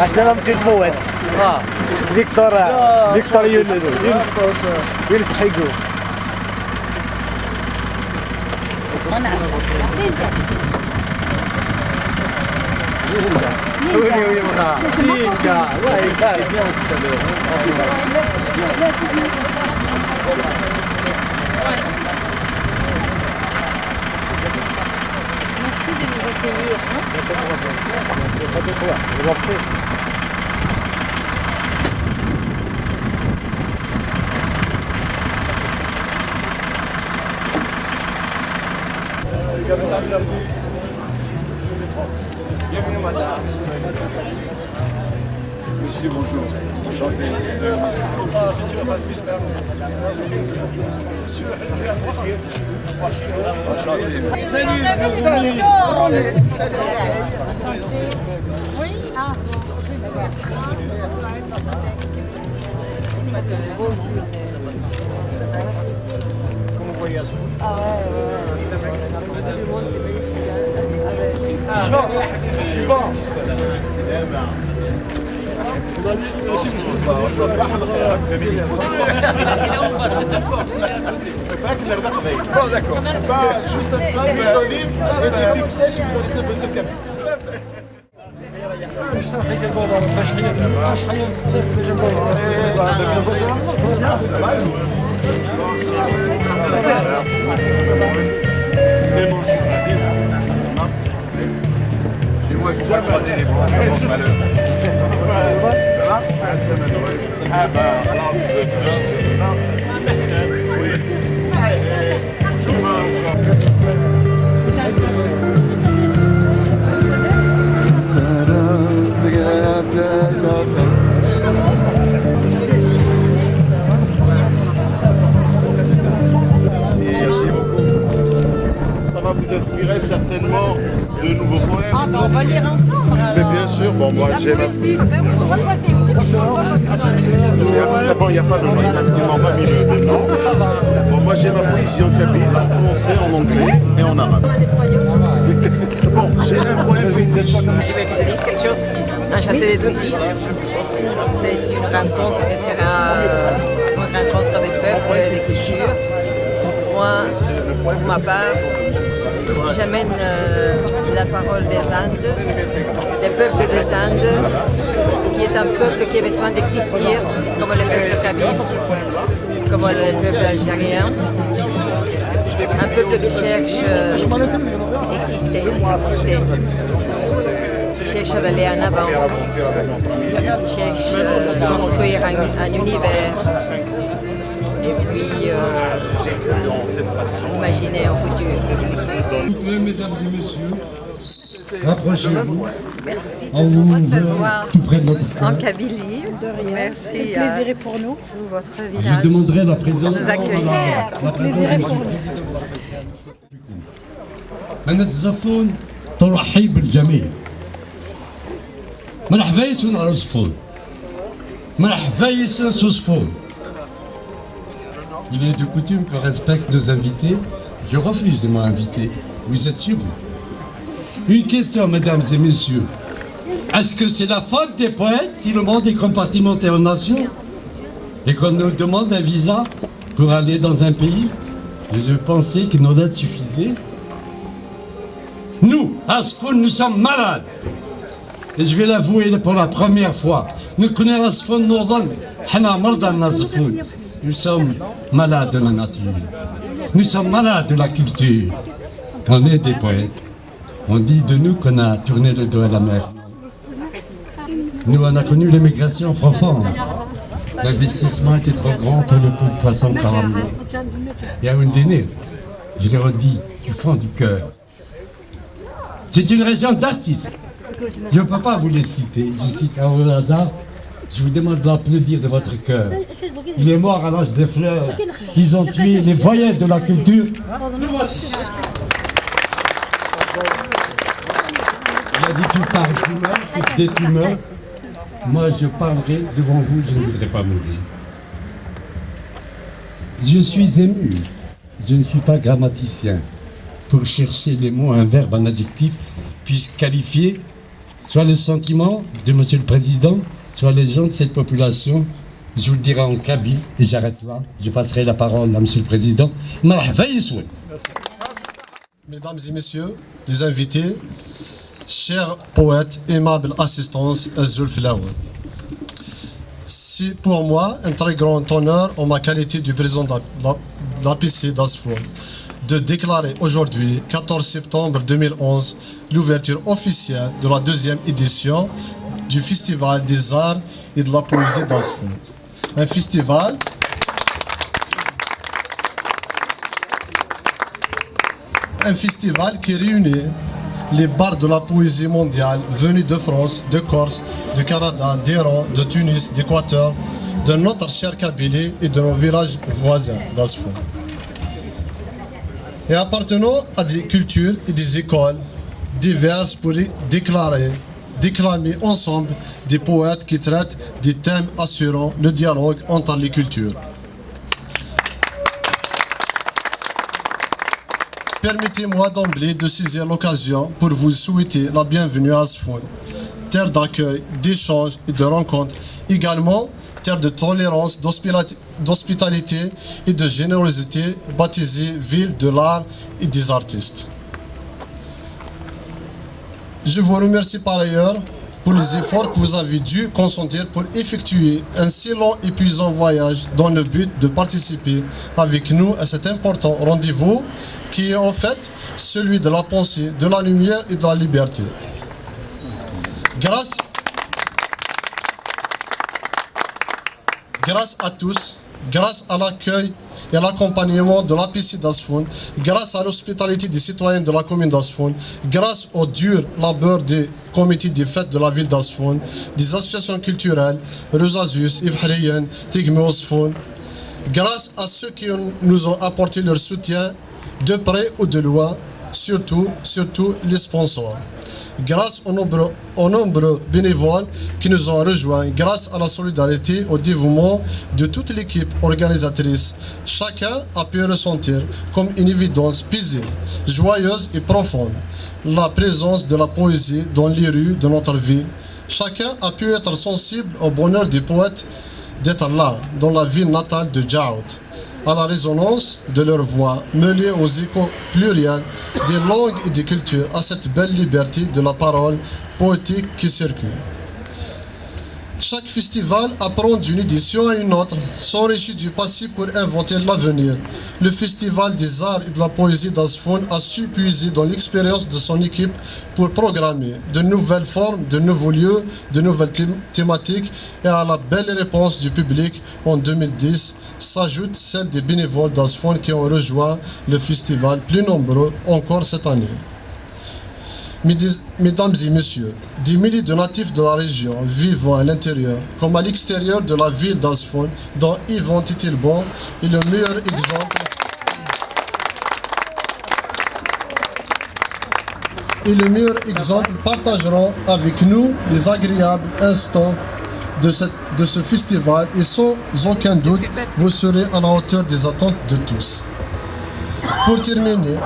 السلام سي الموت فيكتور يونس حيقو Merci de nous accueillir. Bienvenue madame. Monsieur, bonjour. Enchanté. Je suis le vice-maire. Oui. Ah. C'est beau aussi. Comment voyage? Ah ouais. Du monde, c'est magnifique. Suivant. Bon, d'accord. Juste 5 minutes d'olive et des figues sèches que vous allez devenir capitaine. C'est mon journaliste. Chez moi, je dois croiser les bras, ça porte malheur. Ah bah, alors, merci beaucoup. Ça va vous inspirer certainement de nouveaux poèmes. Ah bah on va lire ensemble alors. Mais bien sûr, bon moi j'ai ma... D'abord il n'y a pas de nom, ils m'ont pas mis le nom. Bon moi j'ai ma poésie en kabyle, en français, en anglais et en arabe. Bon, j'ai un poème. Je vais que je dise quelque chose. Enchantée d'être ici. C'est une rencontre qui sera une rencontre des peuples, des cultures. Moi, pour ma part, j'amène la parole des Andes, des peuples des Andes, qui est un peuple qui a besoin d'exister, comme le peuple kabyle, comme le peuple algérien. Un peuple qui cherche à exister, qui cherche à aller en avant, qui cherche à construire un univers et puis imaginer un futur. S'il vous plaît, mesdames et messieurs, rapprochez-vous. Merci de On nous vous recevoir tout près de notre cœur. en Kabylie. Merci à Plaisir pour nous. tout votre Je village. demanderai la présence nous accueillir. la présence أنا تزفون ترحيب بالجميع مرحبا يسون على الصفون مرحبا يسون صفون. Il est de coutume qu'on respecte nos invités. Je refuse de m'inviter. Vous êtes chez vous. Une question, mesdames et messieurs. Est-ce que c'est la faute des poètes si le monde est compartimenté en nations et qu'on nous demande un visa pour aller dans un pays? Je pensais que nos dates suffisaient. Nous, Asfoun, nous sommes malades. Et je vais l'avouer pour la première fois. Nous connaissons Asfoun Nordon. Nous sommes malades de la nature. Nous sommes malades de la culture. On est des poètes. On dit de nous qu'on a tourné le dos à la mer. Nous, on a connu l'émigration profonde. L'investissement était trop grand pour le coup de poisson caramelé. Et à Oundéné, je le redis du fond du cœur. C'est une région d'artistes. Je ne peux pas vous les citer. Je cite un au hasard. Je vous demande d'applaudir de votre cœur. Il est mort à l'âge des fleurs. Ils ont tué les voyelles de la culture. Il a dit tu parles, tu meurs, dès que tu meurs, moi je parlerai devant vous, je ne voudrais pas mourir. Je suis ému. Je ne suis pas grammaticien. Pour chercher les mots, un verbe, un adjectif, puisse qualifier soit le sentiment de Monsieur le Président, soit les gens de cette population. Je vous le dirai en kabyle et j'arrête là. Je passerai la parole à Monsieur le Président. Mesdames et messieurs, les invités, chers poètes, aimables assistance, Azul Flower. C'est pour moi un très grand honneur en ma qualité du président de l'APC d'Asfoun de déclarer aujourd'hui, 14 septembre 2011, l'ouverture officielle de la deuxième édition du Festival des Arts et de la Poésie d'Asfoun. Un festival qui réunit les bards de la poésie mondiale venus de France, de Corse, de Canada, d'Iran, de Tunis, d'Équateur, de notre cher Kabylie et de nos villages voisins d'Asfoun. Et appartenant à des cultures et des écoles diverses pour déclamer ensemble des poètes qui traitent des thèmes assurant le dialogue entre les cultures. Permettez-moi d'emblée de saisir l'occasion pour vous souhaiter la bienvenue à Asfoun, terre d'accueil, d'échange et de rencontres, également terre de tolérance, d'hospitalité et de générosité, baptisée ville de l'art et des artistes. Je vous remercie par ailleurs pour les efforts que vous avez dû consentir pour effectuer un si long et épuisant voyage dans le but de participer avec nous à cet important rendez-vous qui est en fait celui de la pensée, de la lumière et de la liberté. Grâce à tous, grâce à l'accueil et à l'accompagnement de l'APC d'Asfoun, grâce à l'hospitalité des citoyens de la commune d'Asfoun, grâce au dur labeur des comités des fêtes de la ville d'Asfoun, des associations culturelles, Rosazus, Ifhriyen, Tigme Asfoun, grâce à ceux qui nous ont apporté leur soutien de près ou de loin, surtout les sponsors. Grâce aux nombreux bénévoles qui nous ont rejoints, grâce à la solidarité, au dévouement de toute l'équipe organisatrice, chacun a pu ressentir comme une évidence paisible, joyeuse et profonde la présence de la poésie dans les rues de notre ville. Chacun a pu être sensible au bonheur des poètes d'être là, dans la ville natale de Djaout, à la résonance de leur voix, mêlée aux échos pluriels des langues et des cultures, à cette belle liberté de la parole poétique qui circule. Chaque festival apprend d'une édition à une autre, s'enrichit du passé pour inventer l'avenir. Le Festival des Arts et de la Poésie d'Asfoun a su puiser dans l'expérience de son équipe pour programmer de nouvelles formes, de nouveaux lieux, de nouvelles thématiques, et à la belle réponse du public en 2010 s'ajoute celle des bénévoles d'Asfoun qui ont rejoint le festival, plus nombreux encore cette année. Mesdames et messieurs, des milliers de natifs de la région vivant à l'intérieur comme à l'extérieur de la ville d'Asfoun, dont Yvon Titilbon est le meilleur exemple. Partageront avec nous les agréables instants de ce festival et sans aucun doute, vous serez à la hauteur des attentes de tous. Pour terminer,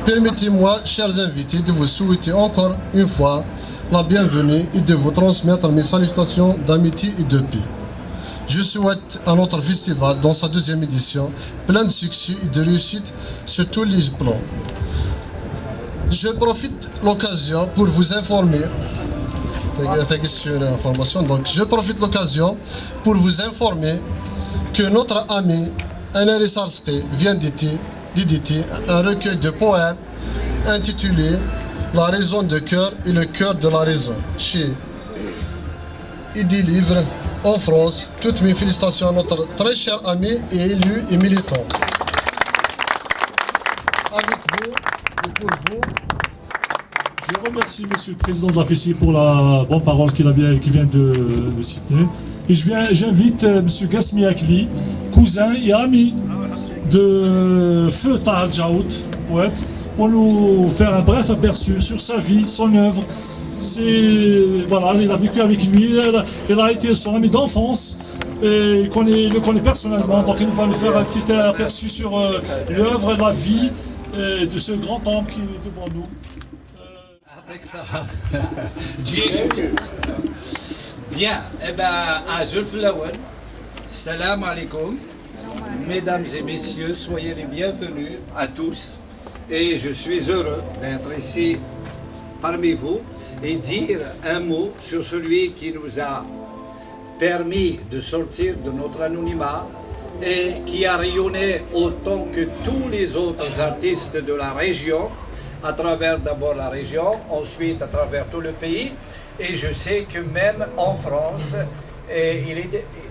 permettez-moi, chers invités, de vous souhaiter encore une fois la bienvenue et de vous transmettre mes salutations d'amitié et de paix. Je souhaite à notre festival, dans sa deuxième édition, plein de succès et de réussite sur tous les plans. Je profite de l'occasion pour vous informer. Donc, je profite de l'occasion pour vous informer que notre ami Aner Sarski vient d'éditer un recueil de poèmes intitulé La raison de cœur et le cœur de la raison chez Idi Livre en France. Toutes mes félicitations à notre très cher ami et élu et militant. Avec vous et pour vous. Je remercie Monsieur le Président de l'APC pour la bonne parole qu'il vient de citer. Et j'invite Monsieur Gasmi Akli, cousin et ami de Feu Tahar Djaout, poète, pour nous faire un bref aperçu sur sa vie, son œuvre. Voilà, il a vécu avec lui, il a été son ami d'enfance, et il le connaît personnellement, donc il va nous faire un petit aperçu sur l'œuvre et la vie de ce grand homme qui est devant nous. يعطيك الصحة. Bien, eh ben, à Zulf Lawan, salam alaikum. Mesdames et messieurs, soyez les bienvenus à tous. Et je suis heureux d'être ici parmi vous et dire un mot sur celui qui nous a permis de sortir de notre anonymat et qui a rayonné autant que tous les autres artistes de la région, à travers d'abord la région, ensuite à travers tout le pays. Et je sais que même en France,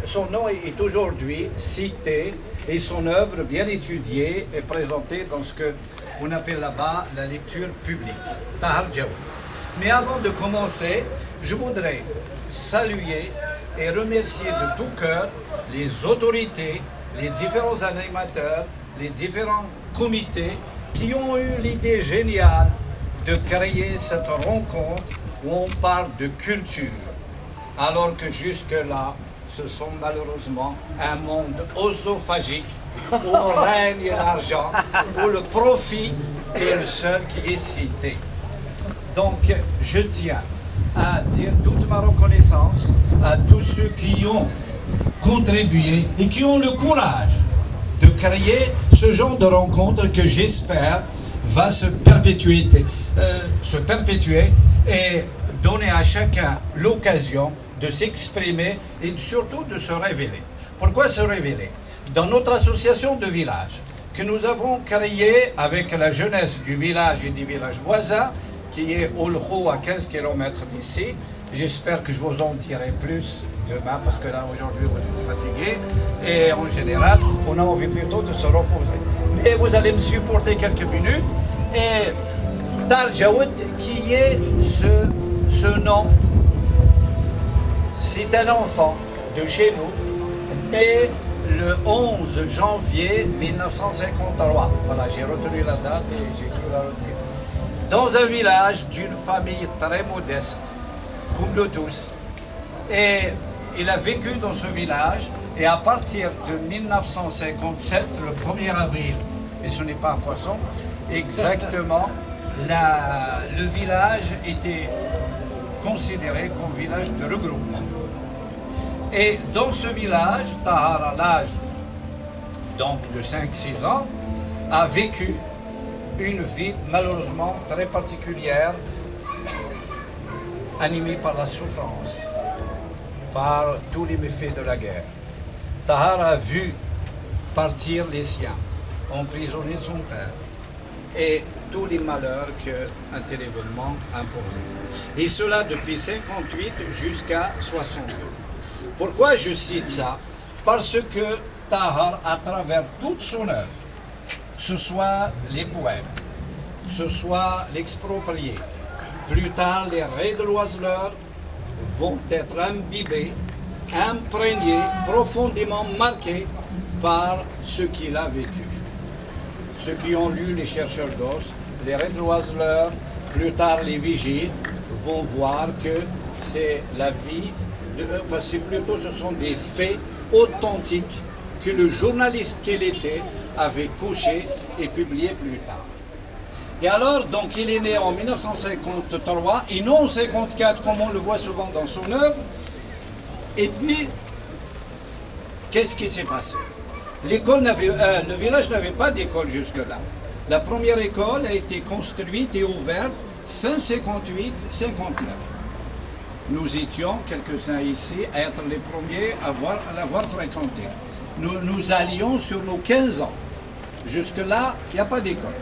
son nom est aujourd'hui cité et son œuvre bien étudiée et présentée dans ce qu'on appelle là-bas la lecture publique. Tahar Djaoud. Mais avant de commencer, je voudrais saluer et remercier de tout cœur les autorités, les différents animateurs, les différents comités qui ont eu l'idée géniale de créer cette rencontre où on parle de culture, alors que jusque-là, ce sont malheureusement un monde osophagique où règne l'argent, où le profit est le seul qui est cité. Donc, je tiens à dire toute ma reconnaissance à tous ceux qui ont contribué et qui ont le courage de créer ce genre de rencontre que j'espère va se perpétuer et donner à chacun l'occasion de s'exprimer et surtout de se révéler. Pourquoi se révéler? Dans notre association de village que nous avons créée avec la jeunesse du village et des villages voisins, qui est Olho à 15 km d'ici, j'espère que je vous en dirai plus demain parce que là aujourd'hui vous êtes fatigués et en général on a envie plutôt de se reposer. Mais vous allez me supporter quelques minutes. Et Tahar Djaoud, qui est ce nom, c'est un enfant de chez nous, né le 11 janvier 1953. Voilà, j'ai retenu la date et j'ai pu la retenir. Dans un village d'une famille très modeste, comme nous tous. Et il a vécu dans ce village et à partir de 1957, le 1er avril, et ce n'est pas un poisson, exactement, le village était considéré comme village de regroupement. Et dans ce village, Tahar, à l'âge donc de 5-6 ans, a vécu une vie malheureusement très particulière, animée par la souffrance, par tous les méfaits de la guerre. Tahar a vu partir les siens, emprisonner son père et tous les malheurs qu'un tel événement imposait. Et cela depuis 58 jusqu'à 62. Pourquoi je cite ça? Parce que Tahar, à travers toute son œuvre, que ce soit les poèmes, que ce soit l'exproprié, plus tard les raies de l'Oiseleur vont être imbibés, imprégnés, profondément marqués par ce qu'il a vécu. Ceux qui ont lu les chercheurs d'os, les raies de l'Oiseleur, plus tard les vigiles, vont voir que c'est la vie, c'est plutôt ce sont des faits authentiques que le journaliste qu'il était avait couché et publié plus tard. Et alors, donc, il est né en 1953 et non en 1954, comme on le voit souvent dans son œuvre. Et puis, qu'est-ce qui s'est passé? Le village n'avait pas d'école jusque-là. La première école a été construite et ouverte fin 58-59. Nous étions, quelques-uns ici, à être les premiers à l'avoir fréquenté. Nous allions sur nos 15 ans. Jusque-là, il n'y a pas d'école.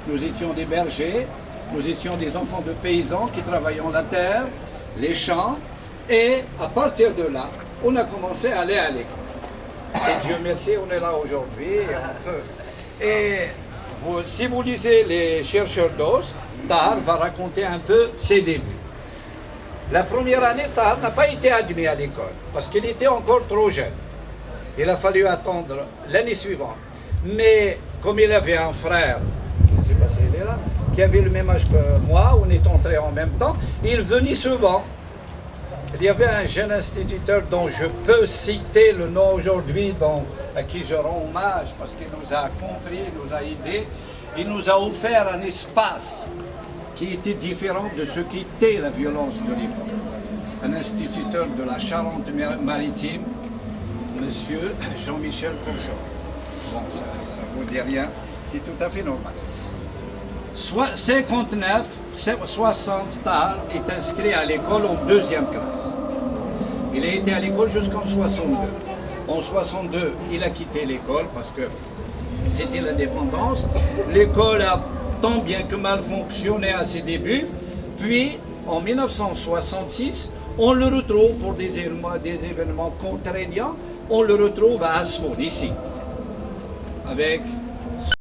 Nous étions des bergers, nous étions des enfants de paysans qui travaillaient la terre, les champs, et à partir de là, on a commencé à aller à l'école. Et Dieu merci, on est là aujourd'hui. Et si vous lisez les chercheurs d'os, Tahar va raconter un peu ses débuts. La première année, Tahar n'a pas été admis à l'école, parce qu'il était encore trop jeune. Il a fallu attendre l'année suivante. Mais comme il avait un frère, je ne sais pas s'il est là, qui avait le même âge que moi, on est entrés en même temps, il venait souvent. Il y avait un jeune instituteur dont je peux citer le nom aujourd'hui, à qui je rends hommage, parce qu'il nous a compris, il nous a aidés. Il nous a offert un espace qui était différent de ce qu'était la violence de l'époque. Un instituteur de la Charente-Maritime, monsieur Jean-Michel Courchon. Bon, ça ne vous dit rien, c'est tout à fait normal. 59, 60, Tahar est inscrit à l'école en 2e classe. Il a été à l'école jusqu'en 62. En 62, il a quitté l'école parce que c'était l'indépendance. L'école a tant bien que mal fonctionné à ses débuts. Puis, en 1966, on le retrouve pour des événements contraignants. On le retrouve à Asfoun, ici, avec